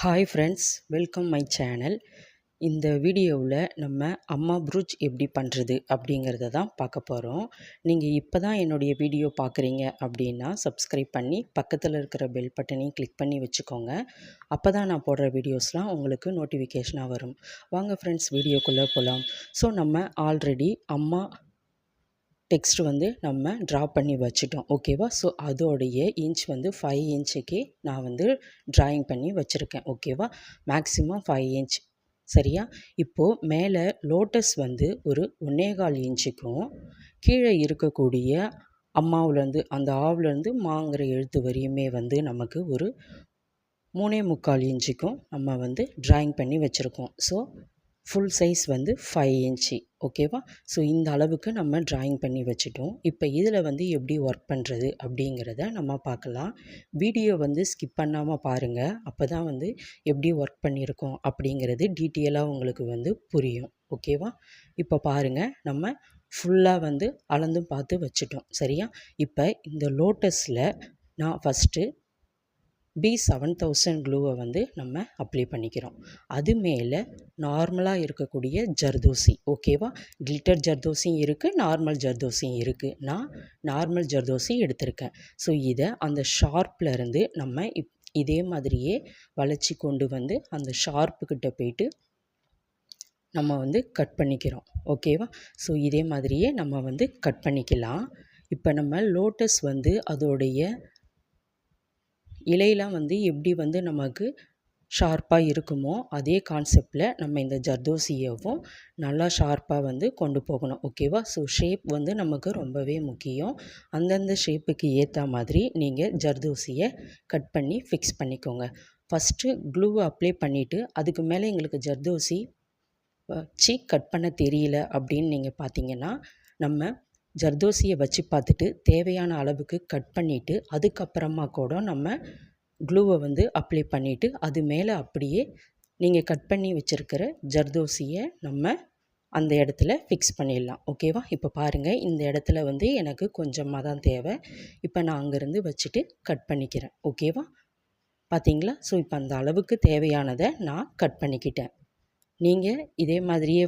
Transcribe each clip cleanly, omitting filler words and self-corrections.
Hi friends, welcome my channel. இந்த வீடியோவில் நம்ம அம்மா ப்ரூச் எப்படி பண்ணுறது அப்படிங்கிறத தான் பார்க்க போகிறோம். நீங்கள் இப்போ தான் என்னுடைய வீடியோ பார்க்குறீங்க அப்படின்னா சப்ஸ்கிரைப் பண்ணி பக்கத்தில் இருக்கிற பெல் பட்டனையும் கிளிக் பண்ணி வச்சுக்கோங்க. அப்போ தான் நான் போடுற வீடியோஸ்லாம் உங்களுக்கு நோட்டிஃபிகேஷனாக வரும். வாங்க ஃப்ரெண்ட்ஸ், வீடியோக்குள்ளே போகலாம். ஸோ நம்ம ஆல்ரெடி அம்மா டெக்ஸ்ட் நம்ம ட்ரா பண்ணி வச்சுட்டோம், ஓகேவா? ஸோ அதோடைய இன்ச் 5 இன்ச்சுக்கு நான் ட்ராயிங் பண்ணி வச்சுருக்கேன், ஓகேவா? மேக்ஸிமம் 5 இன்ச், சரியா? இப்போது மேலே லோட்டஸ் ஒரு 1.25 இன்ச்சுக்கும் கீழே இருக்கக்கூடிய அம்மாவுலேருந்து அந்த ஆவுலேருந்து மாங்கிற எழுத்து வரையுமே நமக்கு ஒரு 3.25 இன்ச்சுக்கும் நம்ம ட்ராயிங் பண்ணி வச்சுருக்கோம். ஸோ ஃபுல் சைஸ் 5 இன்ச்சு, ஓகேவா? ஸோ இந்த அளவுக்கு நம்ம ட்ராயிங் பண்ணி வச்சுட்டோம். இப்போ இதில் எப்படி ஒர்க் பண்ணுறது அப்படிங்கிறத நம்ம பார்க்கலாம். வீடியோ ஸ்கிப் பண்ணாமல் பாருங்கள். அப்போ தான் எப்படி ஒர்க் பண்ணியிருக்கோம் அப்படிங்கிறது டீட்டெயிலாக உங்களுக்கு புரியும், ஓகேவா? இப்போ பாருங்கள், நம்ம ஃபுல்லாக அளந்தும் பார்த்து வச்சுட்டோம், சரியா? இப்போ இந்த லோட்டஸில் நான் ஃபஸ்ட்டு B7000 க்ளூவை நம்ம அப்ளை பண்ணிக்கிறோம். அது மேலே நார்மலாக இருக்கக்கூடிய ஜர்தோசி, ஓகேவா? கிளிட்டர் ஜர்தோசியும் இருக்குது, நார்மல் ஜர்தோசியும் இருக்குது. நான் நார்மல் ஜர்தோசி எடுத்திருக்கேன். ஸோ இதை அந்த ஷார்ப்லேருந்து நம்ம இதே மாதிரியே வளைச்சி கொண்டு அந்த ஷார்ப்புக்கிட்ட போயிட்டு நம்ம கட் பண்ணிக்கிறோம், ஓகேவா? ஸோ இதே மாதிரியே நம்ம கட் பண்ணிக்கலாம். இப்போ நம்ம லோட்டஸ் அதோடைய இலையெல்லாம் எப்படி நமக்கு ஷார்ப்பாக இருக்குமோ அதே கான்செப்டில் நம்ம இந்த ஜர்தோசியவும் நல்லா ஷார்ப்பாக கொண்டு போகணும், ஓகேவா? ஸோ ஷேப் நமக்கு ரொம்பவே முக்கியம். அந்தந்த ஷேப்புக்கு ஏற்ற மாதிரி நீங்கள் ஜர்தோசியை கட் பண்ணி ஃபிக்ஸ் பண்ணிக்கோங்க. ஃபஸ்ட்டு க்ளூவை அப்ளை பண்ணிவிட்டு அதுக்கு மேலே எங்களுக்கு ஜர்தோசி வச்சு கட் பண்ண தெரியல அப்படின்னு நீங்கள் பார்த்தீங்கன்னா, நம்ம ஜர்தோசியை வச்சு பார்த்துட்டு தேவையான அளவுக்கு கட் பண்ணிவிட்டு அதுக்கப்புறமா கூட நம்ம க்ளூவை அப்ளை பண்ணிவிட்டு அது மேலே அப்படியே நீங்கள் கட் பண்ணி வச்சுருக்கிற ஜர்தோசியை நம்ம அந்த இடத்துல ஃபிக்ஸ் பண்ணிடலாம், ஓகேவா? இப்போ பாருங்கள், இந்த இடத்துல எனக்கு கொஞ்சமாக தான் தேவை. இப்போ நான் அங்கேருந்து வச்சுட்டு கட் பண்ணிக்கிறேன், ஓகேவா? பார்த்தீங்களா? ஸோ இப்போ அந்த அளவுக்கு தேவையானதை நான் கட் பண்ணிக்கிட்டேன். நீங்கள் இதே மாதிரியே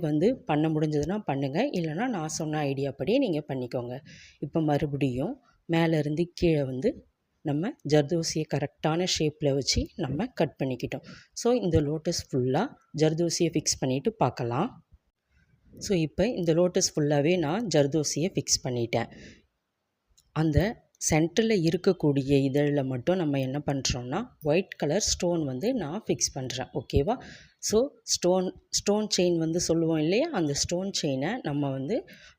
பண்ண முடிஞ்சதுன்னா பண்ணுங்கள், இல்லைனா நான் சொன்ன ஐடியா படி நீங்கள் பண்ணிக்கோங்க. இப்போ மறுபடியும் மேலேருந்து கீழே நம்ம ஜர்தோசியை கரெக்டான ஷேப்பில் வச்சு நம்ம கட் பண்ணிக்கிட்டோம். ஸோ இந்த லோட்டஸ் ஃபுல்லாக ஜர்தோசியை ஃபிக்ஸ் பண்ணிவிட்டு பார்க்கலாம். ஸோ இப்போ இந்த லோட்டஸ் ஃபுல்லாகவே நான் ஜர்தோசியை ஃபிக்ஸ் பண்ணிட்டேன். அந்த சென்டரில் இருக்கக்கூடிய இதழில் மட்டும் நம்ம என்ன பண்ணுறோன்னா ஒயிட் கலர் ஸ்டோன் நான் ஃபிக்ஸ் பண்ணுறேன், ஓகேவா? ஸோ ஸ்டோன் செயின் சொல்லுவோம் இல்லையா, அந்த ஸ்டோன் செயினை நம்ம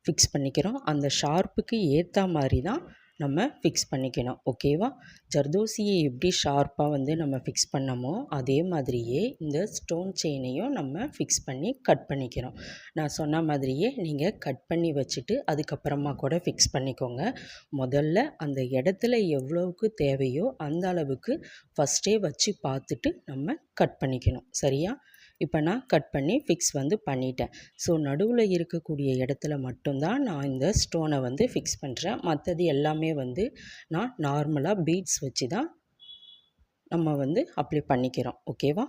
ஃபிக்ஸ் பண்ணிக்கிறோம். அந்த ஷார்ப்புக்கு ஏற்ற மாதிரி தான் நம்ம ஃபிக்ஸ் பண்ணிக்கணும், ஓகேவா? ஜர்தோசியை எப்படி ஷார்ப்பாக நம்ம ஃபிக்ஸ் பண்ணமோ அதே மாதிரியே இந்த ஸ்டோன் செயினையும் நம்ம ஃபிக்ஸ் பண்ணி கட் பண்ணிக்கிறோம். நான் சொன்ன மாதிரியே நீங்கள் கட் பண்ணி வச்சுட்டு அதுக்கப்புறமா கூட ஃபிக்ஸ் பண்ணிக்கோங்க. முதல்ல அந்த இடத்துல எவ்வளவுக்கு தேவையோ அந்த அளவுக்கு ஃபஸ்ட்டே வச்சு பார்த்துட்டு நம்ம கட் பண்ணிக்கணும், சரியா? இப்போ நான் கட் பண்ணி ஃபிக்ஸ் பண்ணிட்டேன். ஸோ நடுவில் இருக்கக்கூடிய இடத்துல மட்டும்தான் நான் இந்த ஸ்டோனை ஃபிக்ஸ் பண்ணுறேன். மற்றது எல்லாமே நான் நார்மலாக பீட்ஸ் வச்சு தான் நம்ம அப்ளை பண்ணிக்கிறோம், ஓகேவா?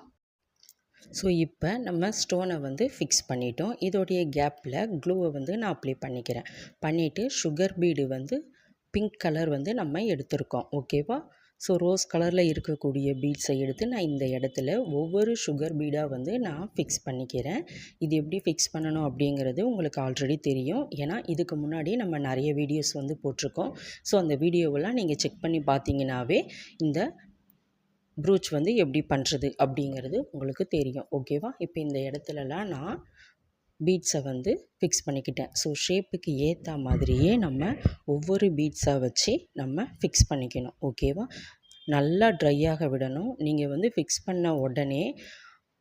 ஸோ இப்போ நம்ம ஸ்டோனை ஃபிக்ஸ் பண்ணிட்டோம். இதோடைய கேப்பில் க்ளூவை நான் அப்ளை பண்ணிக்கிறேன். பண்ணிவிட்டு சுகர் பீடு பிங்க் கலர் நம்ம எடுத்திருக்கோம், ஓகேவா? ஸோ ரோஸ் கலரில் இருக்கக்கூடிய பீட்ஸை எடுத்து நான் இந்த இடத்துல ஒவ்வொரு சுகர் பீடாக நான் ஃபிக்ஸ் பண்ணிக்கிறேன். இது எப்படி ஃபிக்ஸ் பண்ணணும் அப்படிங்கிறது உங்களுக்கு ஆல்ரெடி தெரியும். ஏன்னா இதுக்கு முன்னாடி நம்ம நிறைய வீடியோஸ் போட்டிருக்கோம். ஸோ அந்த வீடியோவெல்லாம் நீங்கள் செக் பண்ணி பார்த்தீங்கன்னாவே இந்த ப்ரூச் எப்படி பண்ணுறது அப்படிங்கிறது உங்களுக்கு தெரியும், ஓகேவா? இப்போ இந்த இடத்துலலாம் நான் பீட்ஸை ஃபிக்ஸ் பண்ணிக்கிட்டேன். ஸோ ஷேப்புக்கு ஏற்ற மாதிரியே நம்ம ஒவ்வொரு பீட்ஸாக வச்சு நம்ம ஃபிக்ஸ் பண்ணிக்கணும், ஓகேவா? நல்லா ட்ரையாக விடணும். நீங்கள் ஃபிக்ஸ் பண்ண உடனே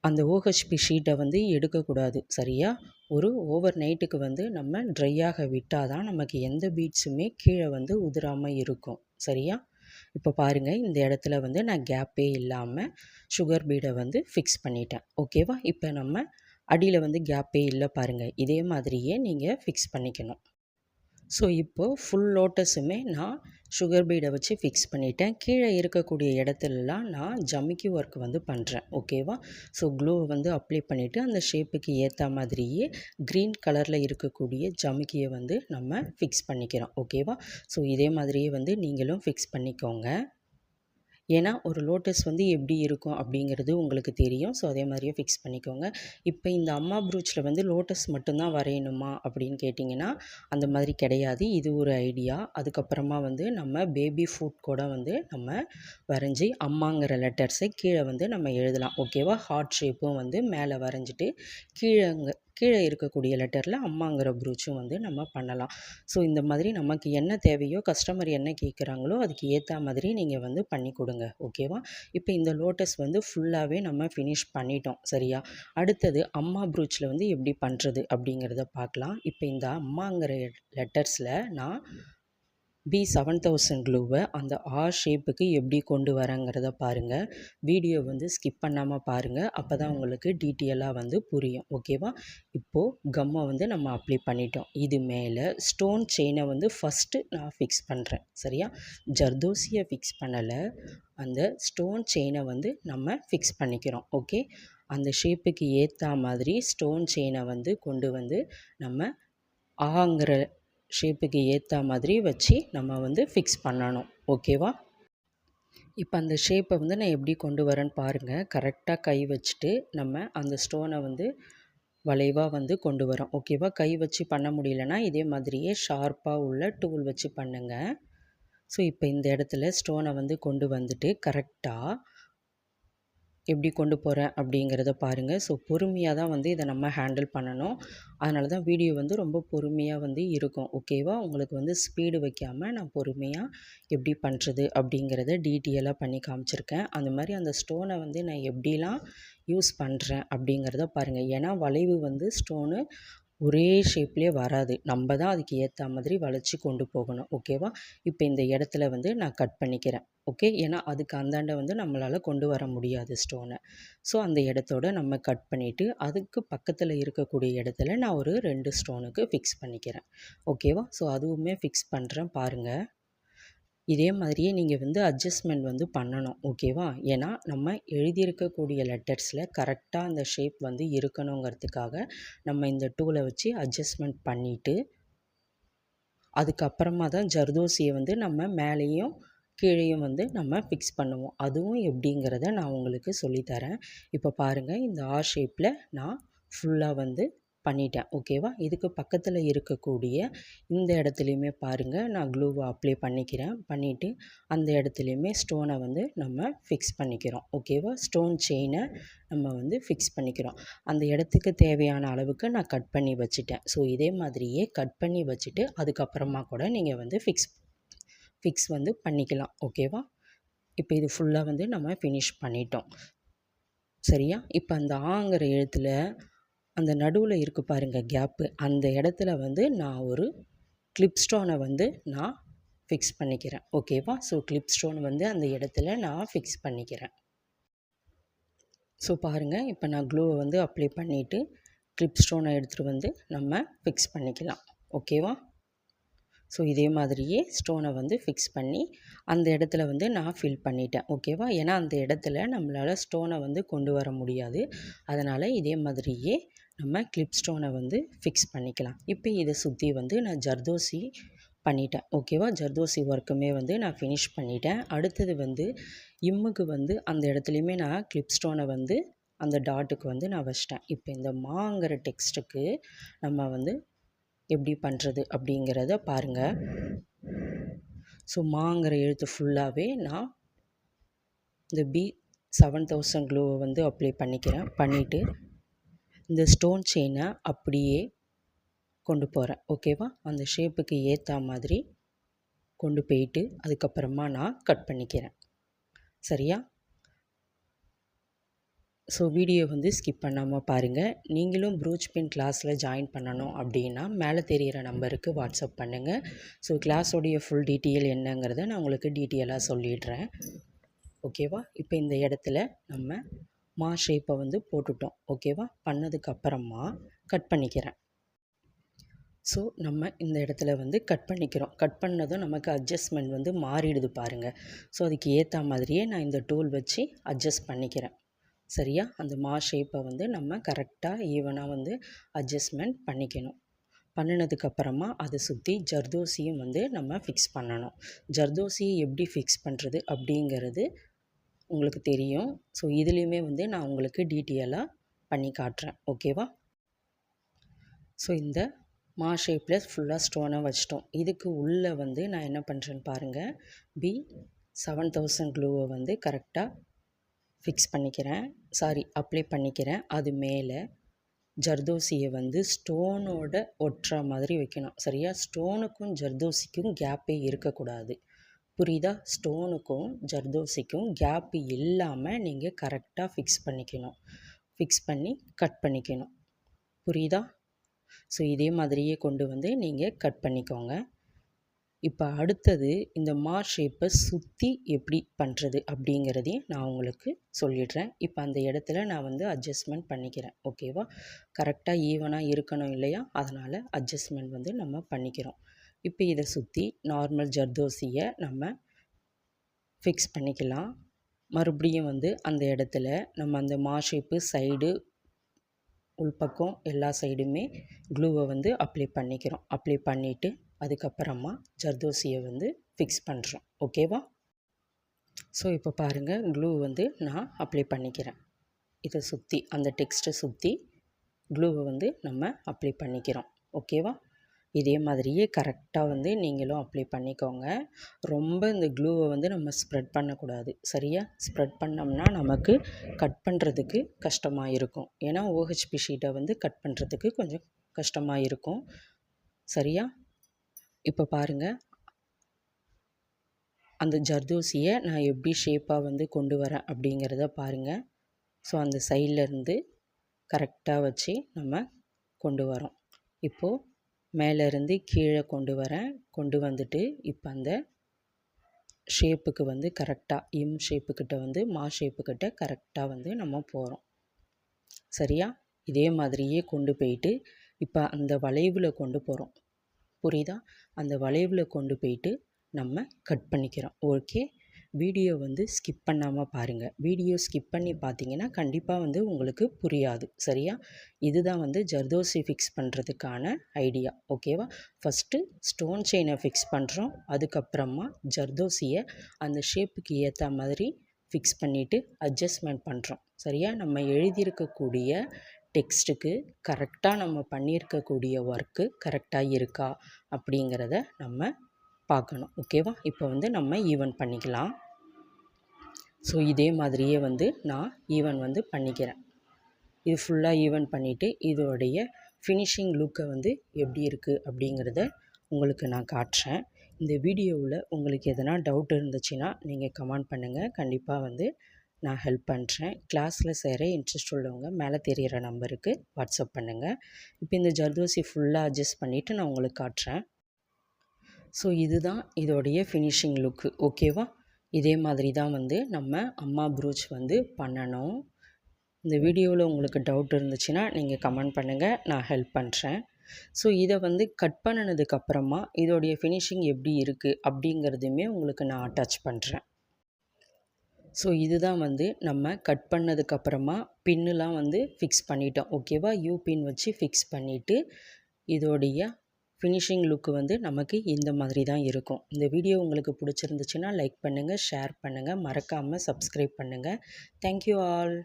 அந்த OHP ஷீட்டை எடுக்கக்கூடாது, சரியா? ஒரு ஓவர் நைட்டுக்கு நம்ம ட்ரையாக விட்டால் தான் நமக்கு எந்த பீட்ஸுமே கீழே உதிராமல் இருக்கும், சரியா? இப்போ பாருங்கள், இந்த இடத்துல நான் கேப்பே இல்லாமல் சுகர் பீடை ஃபிக்ஸ் பண்ணிட்டேன், ஓகேவா? இப்போ நம்ம அடியில் கேப்பே இல்லை பாருங்கள். இதே மாதிரியே நீங்கள் ஃபிக்ஸ் பண்ணிக்கணும். ஸோ இப்போது ஃபுல் லோட்டஸுமே நான் சுகர் பீடை வச்சு ஃபிக்ஸ் பண்ணிட்டேன். கீழே இருக்கக்கூடிய இடத்துலலாம் நான் ஜமிக்கி ஒர்க் வந்து பண்ணுறேன். ஓகேவா? ஸோ க்ளூவை வந்து அப்ளை பண்ணிவிட்டு அந்த ஷேப்புக்கு ஏற்ற மாதிரியே க்ரீன் கலரில் இருக்கக்கூடிய ஜமிக்கியை வந்து நம்ம ஃபிக்ஸ் பண்ணிக்கிறோம். ஓகேவா? ஸோ இதே மாதிரியே வந்து நீங்களும் ஃபிக்ஸ் பண்ணிக்கோங்க. ஏன்னா ஒரு லோட்டஸ் வந்து எப்படி இருக்கும் அப்படிங்கிறது உங்களுக்கு தெரியும். ஸோ அதே மாதிரியே ஃபிக்ஸ் பண்ணிக்கோங்க. இப்போ இந்த அம்மா ப்ரூச்சில் வந்து லோட்டஸ் மட்டும்தான் வரையணுமா அப்படின்னு கேட்டிங்கன்னா அந்த மாதிரி கிடையாது. இது ஒரு ஐடியா. அதுக்கப்புறமா வந்து நம்ம பேபி ஃபுட் கூட வந்து நம்ம வரைஞ்சி அம்மாங்கிற லெட்டர்ஸை கீழே வந்து நம்ம எழுதலாம். ஓகேவா? ஹார்ட் ஷேப்பும் வந்து மேலே வரைஞ்சிட்டு கீழே இருக்கக்கூடிய லெட்டரில் அம்மாங்கிற ப்ரூச்சும் வந்து நம்ம பண்ணலாம். ஸோ இந்த மாதிரி நமக்கு என்ன தேவையோ கஸ்டமர் என்ன கேட்குறாங்களோ அதுக்கு ஏற்ற மாதிரி நீங்கள் வந்து பண்ணி கொடுங்க. ஓகேவா? இப்போ இந்த லோட்டஸ் வந்து ஃபுல்லாகவே நம்ம ஃபினிஷ் பண்ணிட்டோம். சரியா? அடுத்தது அம்மா ப்ரூச்சில் வந்து எப்படி பண்ணுறது அப்படிங்கிறத பார்க்கலாம். இப்போ இந்த அம்மாங்கிற லெட்டர்ஸில் நான் B7000 க்ளூவை அந்த ஆர் ஷேப்புக்கு எப்படி கொண்டு வரேங்கிறத பாருங்கள். வீடியோ வந்து ஸ்கிப் பண்ணாமல் பாருங்கள். அப்போ தான் உங்களுக்கு டீட்டெயிலாக வந்து புரியும். ஓகேவா? இப்போது கம்மை வந்து நம்ம அப்ளை பண்ணிட்டோம். இது மேலே ஸ்டோன் செயினை வந்து ஃபஸ்ட்டு நான் ஃபிக்ஸ் பண்ணுறேன். சரியா? ஜர்தோசியை ஃபிக்ஸ் பண்ணலை. அந்த ஸ்டோன் செயினை வந்து நம்ம ஃபிக்ஸ் பண்ணிக்கிறோம். ஓகே? அந்த ஷேப்புக்கு ஏற்ற மாதிரி ஸ்டோன் செயினை வந்து கொண்டு வந்து நம்ம ஆங்கிற ஷேப்புக்கு ஏற்ற மாதிரி வச்சு நம்ம வந்து ஃபிக்ஸ் பண்ணணும். ஓகேவா? இப்போ அந்த ஷேப்பை வந்து நான் எப்படி கொண்டு வரேன்னு பாருங்கள். கரெக்டாக கை வச்சுட்டு நம்ம அந்த ஸ்டோனை வந்து வளைவாக வந்து கொண்டு வரோம். ஓகேவா? கை வச்சு பண்ண முடியலன்னா இதே மாதிரியே ஷார்ப்பாக உள்ள டூல் வச்சு பண்ணுங்கள். ஸோ இப்போ இந்த இடத்துல ஸ்டோனை வந்து கொண்டு வந்துட்டு கரெக்டாக எப்படி கொண்டு போகிறேன் அப்படிங்கிறத பாருங்கள். ஸோ பொறுமையாக தான் வந்து இதை நம்ம ஹேண்டில் பண்ணணும். அதனால தான் வீடியோ வந்து ரொம்ப பொறுமையாக வந்து இருக்கும். ஓகேவா? உங்களுக்கு வந்து ஸ்பீடு வைக்காமல் நான் பொறுமையாக எப்படி பண்ணுறது அப்படிங்கிறத டீட்டெயிலாக பண்ணி காமிச்சிருக்கேன். அந்த மாதிரி அந்த ஸ்டோனை வந்து நான் எப்படிலாம் யூஸ் பண்ணுறேன் அப்படிங்கிறத பாருங்கள். ஏன்னா வளைவு வந்து ஸ்டோனு ஒரே ஷேப்லேயே வராது. நம்ம தான் அதுக்கு ஏற்ற மாதிரி வளைச்சி கொண்டு போகணும். ஓகேவா? இப்போ இந்த இடத்துல வந்து நான் கட் பண்ணிக்கிறேன். ஓகே? ஏன்னா அதுக்கு அந்தாண்ட வந்து நம்மளால் கொண்டு வர முடியாது ஸ்டோனை. ஸோ அந்த இடத்தோட நம்ம கட் பண்ணிவிட்டு அதுக்கு பக்கத்தில் இருக்கக்கூடிய இடத்துல நான் ஒரு 2 ஸ்டோனுக்கு ஃபிக்ஸ் பண்ணிக்கிறேன். ஓகேவா? ஸோ அதுவுமே ஃபிக்ஸ் பண்ணுறேன் பாருங்கள். இதே மாதிரியே நீங்கள் வந்து அட்ஜஸ்ட்மெண்ட் வந்து பண்ணணும். ஓகேவா? ஏன்னா நம்ம எழுதியிருக்கக்கூடிய லெட்டர்ஸில் கரெக்டாக அந்த ஷேப் வந்து இருக்கணுங்கிறதுக்காக நம்ம இந்த டூலை வச்சு அட்ஜஸ்ட்மெண்ட் பண்ணிவிட்டு அதுக்கப்புறமா தான் ஜர்தோசியை வந்து நம்ம மேலேயும் கீழேயும் வந்து நம்ம ஃபிக்ஸ் பண்ணுவோம். அதுவும் எப்படிங்கிறத நான் உங்களுக்கு சொல்லித்தரேன். இப்போ பாருங்கள், இந்த ஆர் ஷேப்பில் நான் ஃபுல்லாக வந்து பண்ணிட்டேன். ஓகேவா? இதுக்கு பக்கத்தில் இருக்கக்கூடிய இந்த இடத்துலையுமே பாருங்கள், நான் க்ளூவை அப்ளை பண்ணிக்கிறேன். பண்ணிவிட்டு அந்த இடத்துலையுமே ஸ்டோனை வந்து நம்ம ஃபிக்ஸ் பண்ணிக்கிறோம். ஓகேவா? ஸ்டோன் செயினை நம்ம வந்து ஃபிக்ஸ் பண்ணிக்கிறோம். அந்த இடத்துக்கு தேவையான அளவுக்கு நான் கட் பண்ணி வச்சுட்டேன். ஸோ இதே மாதிரியே கட் பண்ணி வச்சுட்டு அதுக்கப்புறமா கூட நீங்கள் வந்து ஃபிக்ஸ் வந்து பண்ணிக்கலாம். ஓகேவா? இப்போ இது ஃபுல்லாக வந்து நம்ம ஃபினிஷ் பண்ணிட்டோம். சரியா? இப்போ அந்த ஆங்கிற எழுத்தில் அந்த நடுவில் இருக்குது பாருங்கள் கேப்பு, அந்த இடத்துல வந்து நான் ஒரு கிளிப் ஸ்டோனை வந்து நான் ஃபிக்ஸ் பண்ணிக்கிறேன். ஓகேவா? ஸோ கிளிப் ஸ்டோன் வந்து அந்த இடத்துல நான் ஃபிக்ஸ் பண்ணிக்கிறேன். ஸோ பாருங்கள், இப்போ நான் க்ளூவை வந்து அப்ளை பண்ணிவிட்டு கிளிப் ஸ்டோனை எடுத்துகிட்டு வந்து நம்ம ஃபிக்ஸ் பண்ணிக்கலாம். ஓகேவா? ஸோ இதே மாதிரியே ஸ்டோனை வந்து ஃபிக்ஸ் பண்ணி அந்த இடத்துல வந்து நான் ஃபில் பண்ணிட்டேன். ஓகேவா? ஏன்னா அந்த இடத்துல நம்மளால் ஸ்டோனை வந்து கொண்டு வர முடியாது. அதனால் இதே மாதிரியே நம்ம கிளிப் ஸ்டோனை வந்து ஃபிக்ஸ் பண்ணிக்கலாம். இப்போ இதை சுற்றி வந்து நான் ஜர்தோசி பண்ணிட்டேன். ஓகேவா? ஜர்தோசி ஒர்க்குமே வந்து நான் ஃபினிஷ் பண்ணிட்டேன். அடுத்தது வந்து இம்முக்கு வந்து அந்த இடத்துலையுமே நான் கிளிப் ஸ்டோனை வந்து அந்த டாட்டுக்கு வந்து நான் வச்சிட்டேன். இப்போ இந்த மாங்கிற டெக்ஸ்ட்டுக்கு நம்ம வந்து எப்படி பண்ணுறது அப்படிங்கிறத பாருங்கள். ஸோ மாங்கிற எழுத்து ஃபுல்லாகவே நான் இந்த B7000 க்ளூவை வந்து அப்ளை பண்ணிக்கிறேன். பண்ணிவிட்டு இந்த ஸ்டோன் செயினை அப்படியே கொண்டு போகிறேன். ஓகேவா? அந்த ஷேப்புக்கு ஏற்ற மாதிரி கொண்டு போயிட்டு அதுக்கப்புறமா நான் கட் பண்ணிக்கிறேன். சரியா? ஸோ வீடியோ வந்து ஸ்கிப் பண்ணாமல் பாருங்கள். நீங்களும் ப்ரூச் பின் கிளாஸில் ஜாயின் பண்ணணும் அப்படின்னா மேலே தெரிகிற நம்பருக்கு வாட்ஸ்அப் பண்ணுங்கள். ஸோ கிளாஸோடைய ஃபுல் டீட்டெயில் என்னங்கிறத நான் உங்களுக்கு டீட்டெயிலாக சொல்லிடுறேன். ஓகேவா? இப்போ இந்த இடத்துல நம்ம ஷேப்பை வந்து போட்டுட்டோம். ஓகேவா? பண்ணதுக்கப்புறமா கட் பண்ணிக்கிறேன். ஸோ நம்ம இந்த இடத்துல வந்து கட் பண்ணிக்கிறோம். கட் பண்ணதும் நமக்கு அட்ஜஸ்ட்மெண்ட் வந்து மாறிடுது பாருங்கள். ஸோ அதுக்கு ஏற்ற மாதிரியே நான் இந்த டூல் வச்சு அட்ஜஸ்ட் பண்ணிக்கிறேன். சரியா? அந்த ஷேப்பை வந்து நம்ம கரெக்டாக ஈவனாக வந்து அட்ஜஸ்ட்மெண்ட் பண்ணிக்கணும். பண்ணினதுக்கப்புறமா அதை சுற்றி ஜர்தோசியும் வந்து நம்ம ஃபிக்ஸ் பண்ணணும். ஜர்தோசியை எப்படி ஃபிக்ஸ் பண்ணுறது அப்படிங்கிறது உங்களுக்கு தெரியும். ஸோ இதுலேயுமே வந்து நான் உங்களுக்கு டீட்டெயிலாக பண்ணி காட்டுறேன். ஓகேவா? ஸோ இந்த ஷேப்பில் ஃபுல்லாக ஸ்டோனை வச்சிட்டோம். இதுக்கு உள்ளே வந்து நான் என்ன பண்ணுறேன்னு பாருங்கள். B7000 க்ளூவை வந்து கரெக்டாக ஃபிக்ஸ் பண்ணிக்கிறேன். அப்ளை பண்ணிக்கிறேன். அது மேலே ஜர்தோசியை வந்து ஸ்டோனோட ஒட்டுற மாதிரி வைக்கணும். சரியா? ஸ்டோனுக்கும் ஜர்தோசிக்கும் கேப்பே இருக்கக்கூடாது. புரியுதா? ஸ்டோனுக்கும் ஜர்தோசிக்கும் கேப்பு இல்லாமல் நீங்கள் கரெக்டாக ஃபிக்ஸ் பண்ணிக்கணும். ஃபிக்ஸ் பண்ணி கட் பண்ணிக்கணும். புரியுதா? ஸோ இதே மாதிரியே கொண்டு வந்து நீங்கள் கட் பண்ணிக்கோங்க. இப்போ அடுத்தது இந்த ஷேப்பை சுற்றி எப்படி பண்ணுறது அப்படிங்கிறதையும் நான் உங்களுக்கு சொல்லிடுறேன். இப்போ அந்த இடத்துல நான் வந்து அட்ஜஸ்ட்மெண்ட் பண்ணிக்கிறேன். ஓகேவா? கரெக்டாக ஈவனாக இருக்கணும் இல்லையா? அதனால் அட்ஜஸ்ட்மெண்ட் வந்து நம்ம பண்ணிக்கிறோம். இப்போ இதை சுற்றி நார்மல் ஜர்தோசியை நம்ம ஃபிக்ஸ் பண்ணிக்கலாம். மறுபடியும் வந்து அந்த இடத்துல நம்ம அந்த ஷேப்பு சைடு உள்பக்கம் எல்லா சைடுமே க்ளூவை வந்து அப்ளை பண்ணிக்கிறோம். அப்ளை பண்ணிவிட்டு அதுக்கப்புறமா ஜர்தோசியை வந்து ஃபிக்ஸ் பண்ணுறோம். ஓகேவா? ஸோ இப்போ பாருங்கள், க்ளூ வந்து நான் அப்ளை பண்ணிக்கிறேன். இதை சுற்றி அந்த டெக்ஸ்ட்டை சுற்றி க்ளூவை வந்து நம்ம அப்ளை பண்ணிக்கிறோம். ஓகேவா? இதே மாதிரியே கரெக்டாக வந்து நீங்களும் அப்ளை பண்ணிக்கோங்க. ரொம்ப இந்த க்ளூவை வந்து நம்ம ஸ்ப்ரெட் பண்ணக்கூடாது. சரியா? ஸ்ப்ரெட் பண்ணோம்னா நமக்கு கட் பண்ணுறதுக்கு கஷ்டமாக இருக்கும். ஏன்னா OHP ஷீட்டை வந்து கட் பண்ணுறதுக்கு கொஞ்சம் கஷ்டமாக இருக்கும். சரியா? இப்போ பாருங்கள், அந்த ஜர்தோசியை நான் எப்படி ஷேப்பாக வந்து கொண்டு வரேன் அப்படிங்கிறத பாருங்கள். ஸோ அந்த சைட்லேருந்து கரெக்டாக வச்சு நம்ம கொண்டு வரோம். இப்போது மேலேருந்து கீழே கொண்டு வந்துட்டு இப்போ அந்த ஷேப்புக்கு வந்து கரெக்டாக ஷேப்புக்கிட்ட வந்து ஷேப்புக்கிட்ட கரெக்டாக வந்து நம்ம போகிறோம். சரியா? இதே மாதிரியே கொண்டு போயிட்டு இப்போ அந்த வளைவில் கொண்டு போகிறோம். புரியுதா? அந்த வளைவில் கொண்டு போயிட்டு நம்ம கட் பண்ணிக்கிறோம். ஓகே? வீடியோ வந்து ஸ்கிப் பண்ணாமல் பாருங்கள். வீடியோ ஸ்கிப் பண்ணி பார்த்தீங்கன்னா கண்டிப்பாக வந்து உங்களுக்கு புரியாது. சரியா? இதுதான் வந்து ஜர்தோசி ஃபிக்ஸ் பண்ணுறதுக்கான ஐடியா. ஓகேவா? ஃபஸ்ட்டு ஸ்டோன் செயினை ஃபிக்ஸ் பண்ணுறோம். அதுக்கப்புறமா ஜர்தோசியை அந்த ஷேப்புக்கு ஏற்ற மாதிரி ஃபிக்ஸ் பண்ணிவிட்டு அட்ஜஸ்ட்மெண்ட் பண்ணுறோம். சரியா? நம்ம எழுதியிருக்கக்கூடிய டெக்ஸ்ட்டுக்கு கரெக்டாக நம்ம பண்ணியிருக்கக்கூடிய ஒர்க்கு கரெக்டாக இருக்கா அப்படிங்கிறத நம்ம பார்க்கணும். ஓகேவா? இப்போ வந்து நம்ம ஈவன் பண்ணிக்கலாம். ஸோ இதே மாதிரியே வந்து நான் ஈவன் வந்து பண்ணிக்கிறேன். இது ஃபுல்லாக ஈவன் பண்ணிவிட்டு இதோடைய ஃபினிஷிங் லுக்கை வந்து எப்படி இருக்குது அப்படிங்கிறத உங்களுக்கு நான் காட்டுறேன். இந்த வீடியோவில் உங்களுக்கு எதனா டவுட் இருந்துச்சுன்னா நீங்கள் கமெண்ட் பண்ணுங்கள். கண்டிப்பாக வந்து நான் ஹெல்ப் பண்ணுறேன். கிளாஸில் சேர இன்ட்ரெஸ்ட் உள்ளவங்க மேலே தெரிகிற நம்பருக்கு வாட்ஸ்அப் பண்ணுங்கள். இப்போ இந்த ஜர்தோசி ஃபுல்லாக அட்ஜஸ்ட் பண்ணிவிட்டு நான் உங்களுக்கு காட்டுறேன். ஸோ இதுதான் இதோடைய ஃபினிஷிங் லுக்கு. ஓகேவா? இதே மாதிரி தான் வந்து நம்ம அம்மா ப்ரூச் வந்து பண்ணணும். இந்த வீடியோவில் உங்களுக்கு டவுட் இருந்துச்சுன்னா நீங்கள் கமெண்ட் பண்ணுங்கள், நான் ஹெல்ப் பண்ணுறேன். ஸோ இதை வந்து கட் பண்ணினதுக்கப்புறமா இதோடைய ஃபினிஷிங் எப்படி இருக்குது அப்படிங்கிறதையுமே உங்களுக்கு நான் அட்டாச் பண்ணுறேன். ஸோ இதுதான் வந்து நம்ம கட் பண்ணதுக்கப்புறமா பின்னுலாம் வந்து ஃபிக்ஸ் பண்ணிட்டோம். ஓகேவா? பின் வச்சு ஃபிக்ஸ் பண்ணிவிட்டு இதோடைய ஃபினிஷிங் லுக்கு வந்து நமக்கு இந்த மாதிரி தான் இருக்கும். இந்த வீடியோ உங்களுக்கு பிடிச்சிருந்துச்சுன்னா லைக் பண்ணுங்கள், ஷேர் பண்ணுங்கள், மறக்காமல் சப்ஸ்கிரைப் பண்ணுங்கள். Thank you all.